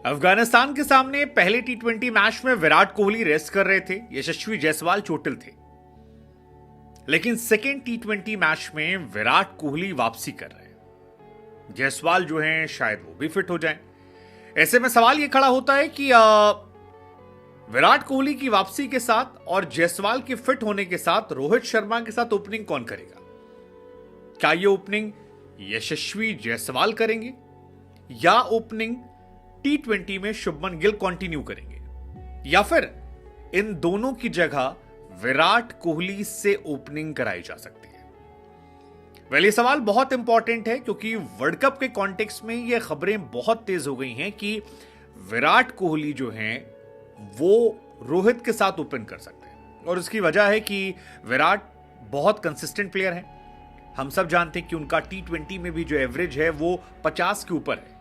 अफगानिस्तान के सामने पहले टी20 मैच में विराट कोहली रेस्ट कर रहे थे, यशस्वी जायसवाल चोटिल थे। लेकिन सेकेंड टी20 मैच में विराट कोहली वापसी कर रहे हैं। जायसवाल जो हैं शायद वो भी फिट हो जाएं। ऐसे में सवाल ये खड़ा होता है कि विराट कोहली की वापसी के साथ और जायसवाल के फिट होने के साथ रोहित शर्मा के साथ ओपनिंग कौन करेगा? क्या ये ओपनिंग यशस्वी जायसवाल करेंगे या ओपनिंग टी20 में शुभमन गिल कंटिन्यू करेंगे, या फिर इन दोनों की जगह विराट कोहली से ओपनिंग कराई जा सकती है? ये सवाल बहुत इंपॉर्टेंट है क्योंकि वर्ल्ड कप के कॉन्टेक्स्ट में ये खबरें बहुत तेज हो गई हैं कि विराट कोहली जो हैं वो रोहित के साथ ओपन कर सकते हैं। और उसकी वजह है कि विराट बहुत कंसिस्टेंट प्लेयर हैं। हम सब जानते हैं कि उनका टी20 में भी जो एवरेज है वो 50 के ऊपर है।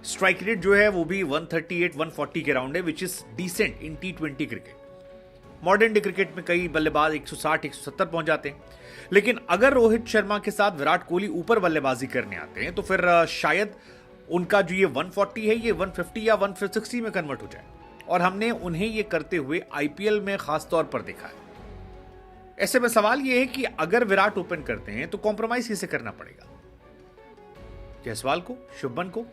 स्ट्राइक रेट जो है वो भी 138-140 के राउंड है, विच इज डिसेंट इन टी20 क्रिकेट। मॉडर्न डे क्रिकेट में कई बल्लेबाज 160-170 पहुंच जाते हैं। लेकिन अगर रोहित शर्मा के साथ विराट कोहली ऊपर बल्लेबाजी करने आते हैं तो फिर शायद उनका जो ये 140 है ये 150 या 160 में कन्वर्ट हो जाए। और हमने उन्हें ये करते हुए आईपीएल में खास तौर पर देखा है। ऐसे में सवाल ये है कि अगर विराट ओपन करते हैं तो कॉम्प्रोमाइज किसे करना पड़ेगा? जायसवाल को, शुभमन को,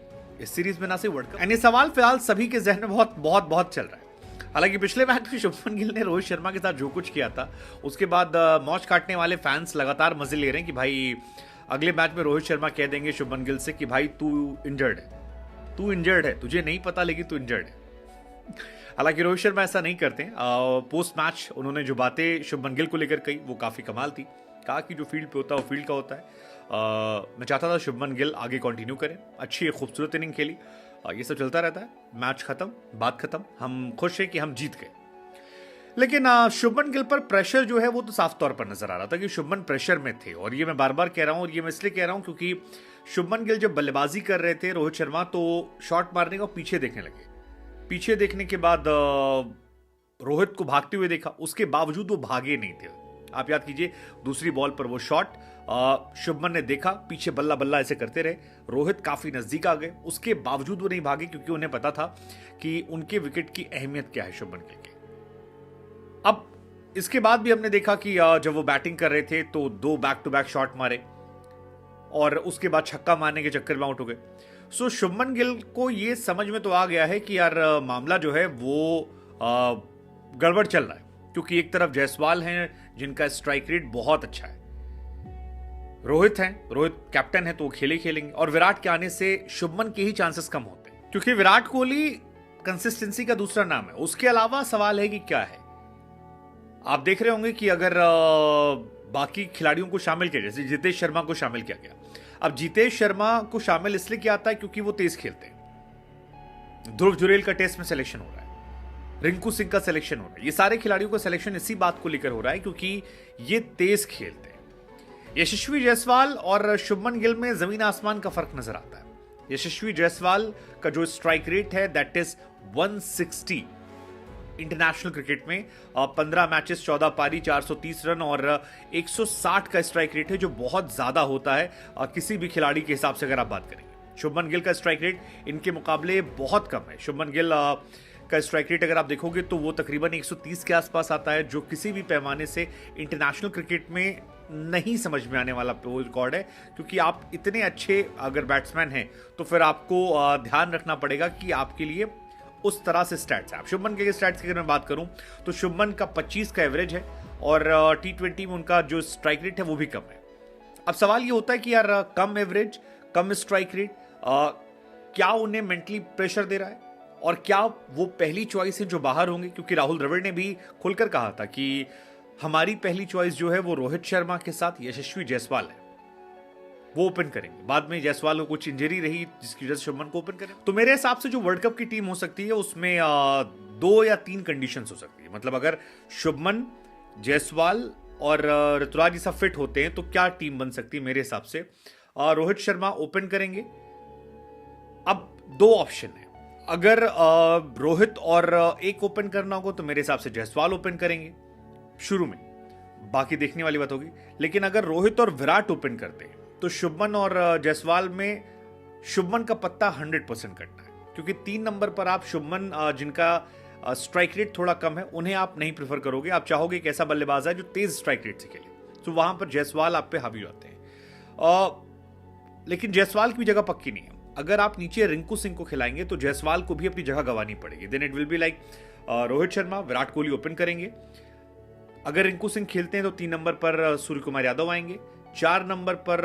इस सीरीज में ना सिर्फ वर्ल्ड कप। ये सवाल फिलहाल सभी के जहन में बहुत बहुत बहुत चल रहा है। हालांकि पिछले मैच में शुभमन गिल ने रोहित शर्मा के साथ जो कुछ किया था उसके बाद मौज काटने वाले फैंस लगातार मजे ले रहे हैं कि भाई अगले मैच में रोहित शर्मा कह देंगे शुभमन गिल से कि भाई तू इंजर्ड है, तुझे नहीं पता लेकिन तू इंजर्ड है। हालांकि रोहित शर्मा ऐसा नहीं करते। पोस्ट मैच उन्होंने जो बातें शुभमन गिल को लेकर कही वो काफी कमाल थी। कहा कि जो फील्ड पे होता है वो फील्ड का होता है। मैं चाहता था शुभमन गिल आगे कंटिन्यू करें, अच्छी खूबसूरत इनिंग खेली। ये सब चलता रहता है, मैच खत्म, बात खत्म, हम खुश हैं कि हम जीत गए। लेकिन शुभमन गिल पर प्रेशर जो है वो तो साफ तौर पर नजर आ रहा था कि शुभमन प्रेशर में थे। और ये मैं बार बार कह रहा हूं, और ये मैं इसलिए कह रहा हूं क्योंकि शुभमन गिल जब बल्लेबाजी कर रहे थे रोहित शर्मा तो शॉट मारने का पीछे देखने लगे। पीछे देखने के बाद रोहित को भागते हुए देखा, उसके बावजूद वो भागे नहीं थे। आप याद कीजिए दूसरी बॉल पर वो शॉट शुभमन ने देखा, पीछे बल्ला बल्ला ऐसे करते रहे, रोहित काफी नजदीक आ गए, उसके बावजूद वो नहीं भागे क्योंकि उन्हें पता था कि उनके विकेट की अहमियत क्या है शुभमन गिल की। अब इसके बाद भी हमने देखा कि जब वो बैटिंग कर रहे थे तो 2 बैक टू बैक शॉट मारे और उसके बाद छक्का मारने के चक्कर में आउट हो गए। सो शुभमन गिल को ये समझ में तो आ गया है कि यार मामला जो है वो गड़बड़ चल रहा है, क्योंकि एक तरफ जायसवाल हैं जिनका स्ट्राइक रेट बहुत अच्छा है, रोहित कैप्टन है तो वो खेलेंगे, और विराट के आने से शुभमन के ही चांसेस कम होते हैं क्योंकि विराट कोहली कंसिस्टेंसी का दूसरा नाम है। उसके अलावा सवाल है कि क्या है। आप देख रहे होंगे कि अगर बाकी खिलाड़ियों को शामिल किया, जैसे जितेश शर्मा को शामिल किया गया। अब जितेश शर्मा को शामिल इसलिए किया जाता है क्योंकि वो तेज खेलते हैं। ध्रुव जुरेल का टेस्ट में सिलेक्शन हो रहा है, रिंकू सिंह का सिलेक्शन हो रहा है। ये सारे खिलाड़ियों का सिलेक्शन इसी बात को लेकर हो रहा है क्योंकि ये तेज खेलते हैं। यशस्वी जायसवाल और शुभमन गिल में जमीन आसमान का फर्क नजर आता है। यशस्वी जायसवाल का जो स्ट्राइक रेट है दैट इज 160 इंटरनेशनल क्रिकेट में, 15 मैचेस 14 पारी 430 रन और 160 का स्ट्राइक रेट है, जो बहुत ज्यादा होता है किसी भी खिलाड़ी के हिसाब से अगर आप बात करेंगे। शुभमन गिल का स्ट्राइक रेट इनके मुकाबले बहुत कम है। शुभमन गिल का स्ट्राइक रेट अगर आप देखोगे तो वो तकरीबन 130 के आसपास आता है, जो किसी भी पैमाने से इंटरनेशनल क्रिकेट में नहीं समझ में आने वाला रिकॉर्ड है। क्योंकि आप इतने अच्छे अगर बैट्समैन हैं तो फिर आपको ध्यान रखना पड़ेगा कि आपके लिए उस तरह से स्टैट्स है। आप शुभमन के स्टैट्स की अगर मैं बात करूं तो शुभमन का 25 का एवरेज है और टी20 में उनका जो स्ट्राइक रेट है वो भी कम है। अब सवाल ये होता है कि यार कम एवरेज, कम स्ट्राइक रेट, क्या उन्हें मेंटली प्रेशर दे रहा है और क्या वो पहली चॉइस है जो बाहर होंगे? क्योंकि राहुल द्रविड़ ने भी खुलकर कहा था कि हमारी पहली चॉइस जो है वो रोहित शर्मा के साथ यशस्वी जायसवाल है, वो ओपन करेंगे। बाद में जायसवाल को कुछ इंजरी रही जिसकी वजह से शुभमन को ओपन करें। तो मेरे हिसाब से जो वर्ल्ड कप की टीम हो सकती है उसमें 2 या 3 कंडीशंस हो सकती है। मतलब अगर शुभमन, जायसवाल और ऋतुराज जैसा फिट होते हैं तो क्या टीम बन सकती है? मेरे हिसाब से रोहित शर्मा ओपन करेंगे। अब 2 ऑप्शन है, अगर रोहित और एक ओपन करना होगा तो मेरे हिसाब से जायसवाल ओपन करेंगे शुरू में, बाकी देखने वाली बात होगी। लेकिन अगर रोहित और विराट ओपन करते हैं तो शुभमन और जायसवाल में शुभमन का पत्ता 100% कटना है। क्योंकि 3 नंबर पर आप शुभमन जिनका स्ट्राइक रेट थोड़ा कम है उन्हें आप नहीं प्रेफर करोगे। आप चाहोगे एक ऐसा बल्लेबाज है जो तेज स्ट्राइक रेट से खेले, तो वहां पर जायसवाल आप पे हावी होते हैं। लेकिन जायसवाल की भी जगह पक्की नहीं है। अगर आप नीचे रिंकू सिंह को खिलाएंगे तो जायसवाल को भी अपनी जगह गंवानी पड़ेगी। Then it will be like Rohit Sharma, Virat Kohli open करेंगे। अगर रिंकू सिंह खेलते हैं तो 3 नंबर पर सूर्य कुमार यादव आएंगे। 4 नंबर पर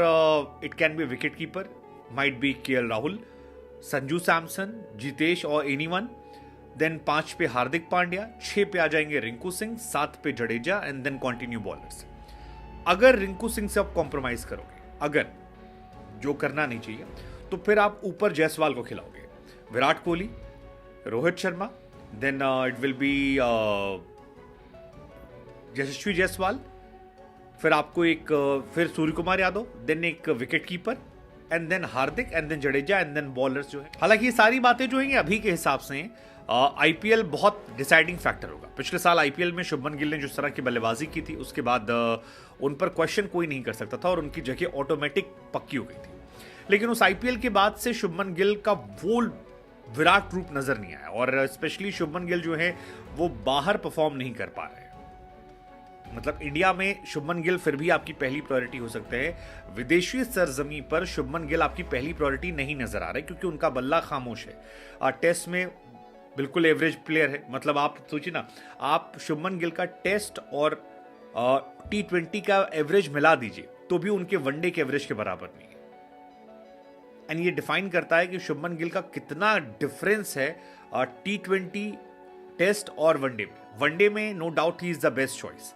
it can be wicket keeper, might be KL Rahul, Sanju Samson, Jitesh और एनीवन। देन 5 पे हार्दिक पांड्या, 6 पे आ जाएंगे रिंकू सिंह, 7 पे Jadeja and then continue bowlers. अगर रिंकू सिंह से आप कॉम्प्रोमाइज करोगे, अगर, जो करना नहीं चाहिए, तो फिर आप ऊपर जायसवाल को खिलाओगे। Virat Kohli, Rohit Sharma, then it will be Yashasvi Jaiswal, फिर आपको एक फिर सूर्य कुमार यादव, देन एक wicket keeper and then Hardik and then Jadeja and then bowlers जो है। हालांकि ये सारी बातें जो है अभी के हिसाब से आईपीएल बहुत डिसाइडिंग फैक्टर होगा। पिछले साल आईपीएल में शुभमन गिल ने जिस तरह की बल्लेबाजी की थी उसके बाद उन पर क्वेश्चन कोई नहीं कर सकता था और उनकी जगह ऑटोमेटिक पक्की हो गई थी। लेकिन उस आईपीएल के बाद से शुभमन गिल का वो विराट रूप नजर नहीं आया और स्पेशली शुभमन गिल जो है वो बाहर परफॉर्म नहीं कर पा रहे हैं। मतलब इंडिया में शुभमन गिल फिर भी आपकी पहली प्रायोरिटी हो सकते हैं, विदेशी सरजमी पर शुभमन गिल आपकी पहली प्रायोरिटी नहीं नजर आ रहे क्योंकि उनका बल्ला खामोश है। टेस्ट में बिल्कुल एवरेज प्लेयर है। मतलब आप सोचिए ना, आप शुभमन गिल का टेस्ट और T20 का एवरेज मिला दीजिए तो भी उनके वनडे के एवरेज के बराबर नहीं है। एंड ये डिफाइन करता है कि शुभमन गिल का कितना डिफरेंस है T20, टेस्ट और वनडे में। वनडे में no doubt he is the best choice,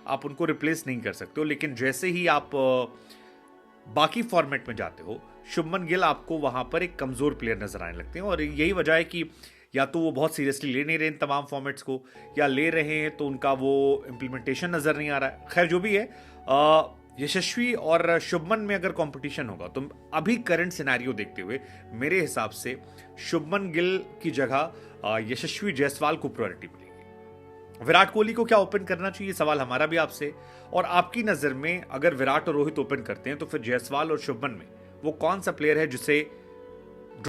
आप उनको रिप्लेस नहीं कर सकते हो। लेकिन जैसे ही आप बाकी फॉर्मेट में जाते हो, शुभमन गिल आपको वहां पर एक कमजोर प्लेयर नजर आने लगते हैं और यही वजह है कि या तो वो बहुत सीरियसली ले नहीं रहे इन तमाम फॉर्मेट्स को, या ले रहे हैं तो उनका वो इम्प्लीमेंटेशन नजर नहीं आ रहा है। खैर जो भी है, यशस्वी और शुभमन में अगर कंपटीशन होगा तो अभी करंट सिनेरियो देखते हुए मेरे हिसाब से शुभमन गिल की जगह यशस्वी जायसवाल को प्रायोरिटी मिलेगी। विराट कोहली को क्या ओपन करना चाहिए, सवाल हमारा भी आपसे। और आपकी नजर में अगर विराट और रोहित ओपन करते हैं तो फिर जायसवाल और शुभमन में वो कौन सा प्लेयर है जिसे